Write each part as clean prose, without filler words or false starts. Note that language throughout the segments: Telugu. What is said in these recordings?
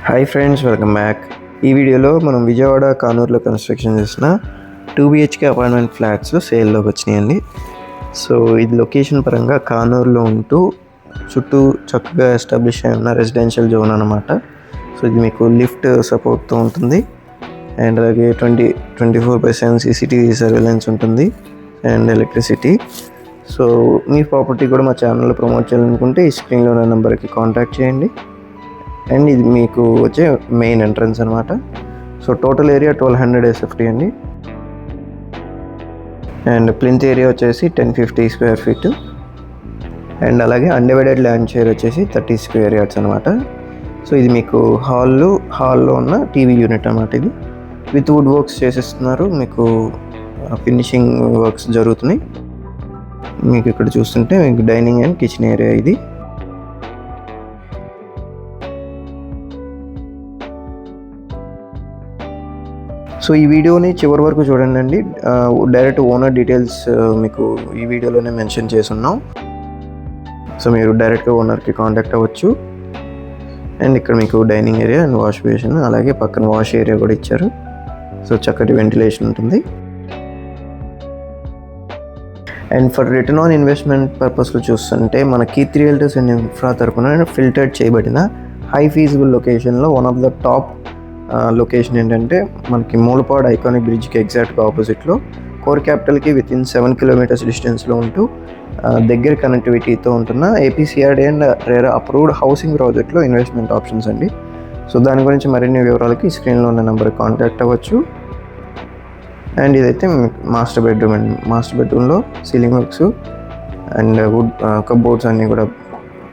Hi friends, welcome back. ఈ వీడియోలో మనం విజయవాడ కానూరులో కన్స్ట్రక్షన్ చేసిన 2 BHK అపార్ట్మెంట్ ఫ్లాట్స్ సేల్లోకి వచ్చినాయండి. సో ఇది లొకేషన్ పరంగా కానూరులో ఉంటూ చుట్టూ చక్కగా ఎస్టాబ్లిష్ అయి ఉన్న రెసిడెన్షియల్ జోన్ అనమాట. సో ఇది మీకు లిఫ్ట్ సపోర్ట్తో ఉంటుంది అండ్ అలాగే 24/7 CCTV సర్వేలెన్స్ ఉంటుంది and electricity. So me property కూడా మా ఛానల్లో ప్రమోట్ చేయాలనుకుంటే ఈ స్క్రీన్లో ఉన్న నెంబర్కి కాంటాక్ట్ చేయండి. అండ్ ఇది మీకు వచ్చే మెయిన్ ఎంట్రన్స్ అనమాట. సో టోటల్ ఏరియా 1200 SFT అండి. అండ్ ప్లింత్ ఏరియా వచ్చేసి 1050 స్క్వేర్ ఫీట్ అండ్ అలాగే అన్డివైడెడ్ ల్యాండ్ షేర్ వచ్చేసి 30 స్క్వేర్ యార్డ్స్ అనమాట. సో ఇది మీకు హాల్లో ఉన్న టీవీ యూనిట్ అనమాట. ఇది విత్ వుడ్ వర్క్స్ చేసేస్తున్నారు, మీకు ఫినిషింగ్ వర్క్స్ జరుగుతున్నాయి. మీకు ఇక్కడ చూస్తుంటే మీకు డైనింగ్ అండ్ కిచెన్ ఏరియా ఇది. సో ఈ వీడియోని చివరి వరకు చూడండి. డైరెక్ట్ ఓనర్ డీటెయిల్స్ మీకు ఈ వీడియోలోనే మెన్షన్ చేస్తున్నాం. సో మీరు డైరెక్ట్గా ఓనర్కి కాంటాక్ట్ అవ్వచ్చు. అండ్ ఇక్కడ మీకు dining area and wash basin, అలాగే పక్కన వాష్ ఏరియా కూడా ఇచ్చారు. సో చక్కటి వెంటిలేషన్ ఉంటుంది. And for return on investment పర్పస్లో చూస్తుంటే మన కీర్తి రియల్టర్స్ అండ్ ఇన్ఫ్రా తరపున ఫిల్టర్డ్ చేయబడిన హై ఫీజిబుల్ లొకేషన్లో one of the top location ఏంటంటే మనకి మూలపాడు ఐకానిక్ బ్రిడ్జ్కి ఎగ్జాక్ట్గా ఆపోజిట్లో కోర్ క్యాపిటల్కి వితిన్ 7 kilometers డిస్టెన్స్లో ఉంటూ దగ్గర కనెక్టివిటీతో ఉంటున్న APCRD and RERA approved housing ప్రాజెక్ట్లో ఇన్వెస్ట్మెంట్ ఆప్షన్స్ అండి. సో దాని గురించి మరిన్ని వివరాలకి స్క్రీన్లో ఉన్న నెంబర్కి కాంటాక్ట్ అవ్వచ్చు. అండ్ ఇదైతే మాస్టర్ బెడ్రూమ్ అండి. మాస్టర్ బెడ్రూమ్లో ceiling works and would cupboards అన్నీ కూడా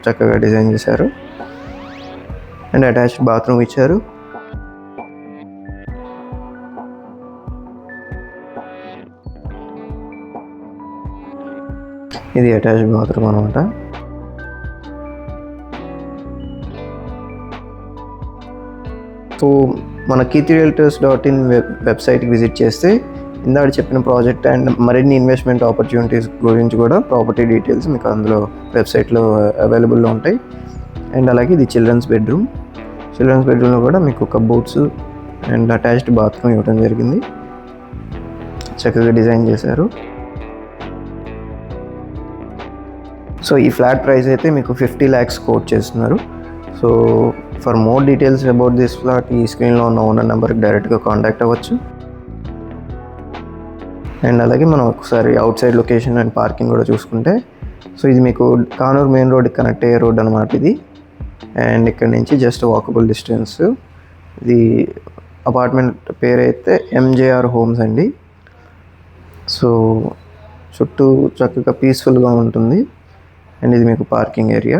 చక్కగా డిజైన్ చేశారు. అండ్ అటాచ్డ్ బాత్రూమ్ ఇచ్చారు. ఇది అటాచ్డ్ బాత్రూమ్ అనమాట. సో మన kithireltors.in వెబ్సైట్కి విజిట్ చేస్తే ఇందాక చెప్పిన ప్రాజెక్ట్ అండ్ మరిన్ని ఇన్వెస్ట్మెంట్ ఆపర్చునిటీస్ గురించి కూడా ప్రాపర్టీ డీటెయిల్స్ మీకు అందులో వెబ్సైట్లో అవైలబుల్లో ఉంటాయి. అండ్ అలాగే ఇది చిల్డ్రన్స్ బెడ్రూమ్లో కూడా మీకు కబోర్డ్స్ అండ్ అటాచ్డ్ బాత్రూమ్ ఇవ్వడం జరిగింది. చక్కగా డిజైన్ చేశారు. సో ఈ ఫ్లాట్ ప్రైస్ అయితే మీకు 50 lakhs కోట్ చేస్తున్నారు. So for more details about this flat ఈ స్క్రీన్లో ఉన్న ఓనర్ నెంబర్కి డైరెక్ట్గా కాంటాక్ట్ అవ్వచ్చు. అండ్ అలాగే మనం ఒకసారి out side location and parking కూడా చూసుకుంటే, సో ఇది మీకు కానూరు మెయిన్ రోడ్కి కనెక్ట్ అయ్యే రోడ్ అనమాట ఇది. అండ్ ఇక్కడ నుంచి జస్ట్ వాకబుల్ డిస్టెన్స్. ఇది అపార్ట్మెంట్ పేరు అయితే MJR హోమ్స్ అండి. సో చుట్టూ చక్కగా పీస్ఫుల్గా ఉంటుంది. అండ్ ఇది మీకు పార్కింగ్ ఏరియా.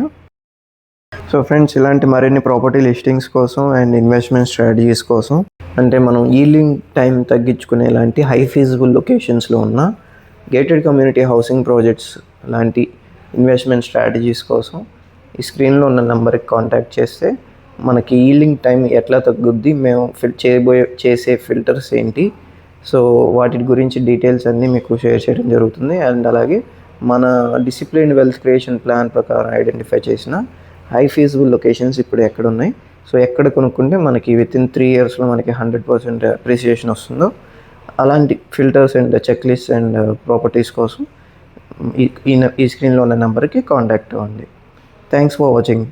సో ఫ్రెండ్స్, ఇలాంటి మరిన్ని ప్రాపర్టీ లిస్టింగ్స్ కోసం అండ్ ఇన్వెస్ట్మెంట్ స్ట్రాటజీస్ కోసం, అంటే మనం ఈల్డింగ్ టైం తగ్గించుకునే లాంటి హై ఫీజిబుల్ లొకేషన్స్లో ఉన్న గేటెడ్ కమ్యూనిటీ హౌసింగ్ ప్రాజెక్ట్స్ లాంటి ఇన్వెస్ట్మెంట్ స్ట్రాటజీస్ కోసం ఈ స్క్రీన్లో ఉన్న నెంబర్కి కాంటాక్ట్ చేస్తే మనకి ఈల్డింగ్ టైం ఎట్లా తగ్గుద్ది, మేము చేసే ఫిల్టర్స్ ఏంటి, సో వాటి గురించి డీటెయిల్స్ అన్నీ మీకు షేర్ చేయడం జరుగుతుంది. అండ్ అలాగే మన డిసిప్లిన్ వెల్త్ క్రియేషన్ ప్లాన్ ప్రకారం ఐడెంటిఫై చేసిన హై ఫీజిబుల్ లొకేషన్స్ ఇప్పుడు ఎక్కడ ఉన్నాయి, సో ఎక్కడ కొనుక్కుంటే మనకి వితిన్ 3 yearsలో మనకి 100% అప్రిసియేషన్ వస్తుందో అలాంటి filters and check list and properties కోసం ఈ స్క్రీన్లో ఉన్న నెంబర్కి కాంటాక్ట్ అవ్వండి. Thanks for watching.